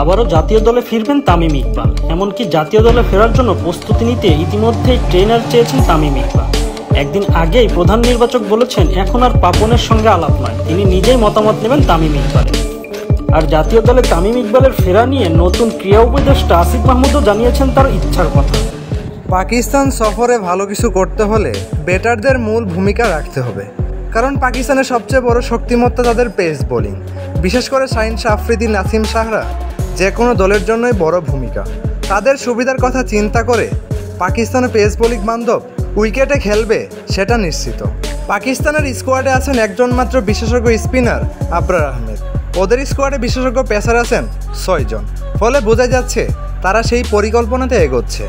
আবারও জাতীয় দলে ফিরবেন তামিম ইকবাল। এমনকি জাতীয় দলে ফেরার জন্য প্রস্তুতি নিতে ইতিমধ্যেই ট্রেনার চেয়েছেন তামিম ইকবাল। একদিন আগেই প্রধান নির্বাচক বলেছেন এখন আর পাপনের সঙ্গে আলাপ নয়, তিনি নিজেই মতামত নেবেন তামিম ইকবালের। আর জাতীয় দলে তামিম ইকবালের ফেরা নিয়ে নতুন ক্রীড়া উপদেষ্টা আসিফ মাহমুদও জানিয়েছেন তার ইচ্ছার কথা। পাকিস্তান সফরে ভালো কিছু করতে হলে ব্যাটারদের মূল ভূমিকা রাখতে হবে, কারণ পাকিস্তানের সবচেয়ে বড় শক্তিমত্তা তাদের পেস বোলিং। বিশেষ করে শাহিন শাহ আফ্রিদি, নাসিম শাহরা যে কোনো দলের জন্যই বড় ভূমিকা। তাদের সুবিধার কথা চিন্তা করে পাকিস্তানের পেস বোলিং বান্ধব উইকেটে খেলবে সেটা নিশ্চিত। পাকিস্তানের স্কোয়াডে আছেন একজন মাত্র বিশেষজ্ঞ স্পিনার আবরার আহমেদ। ওদের স্কোয়াডে বিশেষজ্ঞ পেসার আছেন 6 জন। ফলে বোঝা যাচ্ছে তারা সেই পরিকল্পনাতে এগোচ্ছে।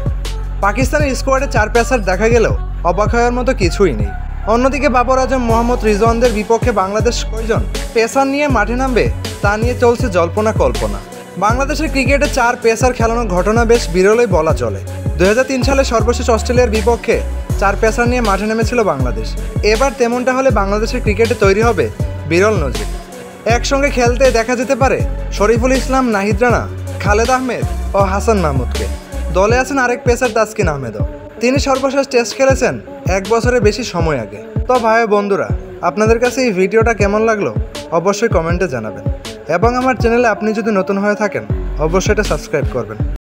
পাকিস্তানের স্কোয়াডে 4 পেসার দেখা গেলেও অবাক হওয়ার মতো কিছুই নেই। অন্যদিকে বাবর আজম, মোহাম্মদ রিজওয়ানদের বিপক্ষে বাংলাদেশ কয়জন পেসার নিয়ে মাঠে নামবে তা নিয়ে চলছে জল্পনা কল্পনা। বাংলাদেশের ক্রিকেটে 4 পেসার খেলানোর ঘটনা বেশ বিরলই বলা চলে। 2003 সালে সর্বশেষ অস্ট্রেলিয়ার বিপক্ষে 4 পেসার নিয়ে মাঠে নেমেছিল বাংলাদেশ। এবার তেমনটা হলে বাংলাদেশের ক্রিকেটে তৈরি হবে বিরল নজির। একসঙ্গে খেলতে দেখা যেতে পারে শরীফুল ইসলাম, নাহিদ রানা, খালেদ আহমেদ ও হাসান মাহমুদকে। দলে আছেন আরেক পেসার তাসকিন আহমেদও। তিনি সর্বশেষ টেস্ট খেলেছেন 1 বছরের বেশি সময় আগে। তো ভাই বন্ধুরা, আপনাদের কাছে এই ভিডিওটা কেমন লাগলো অবশ্যই কমেন্টে জানাবেন, এবং আমার চ্যানেলে আপনি যদি নতুন হয়ে থাকেন অবশ্যই এটা সাবস্ক্রাইব করবেন।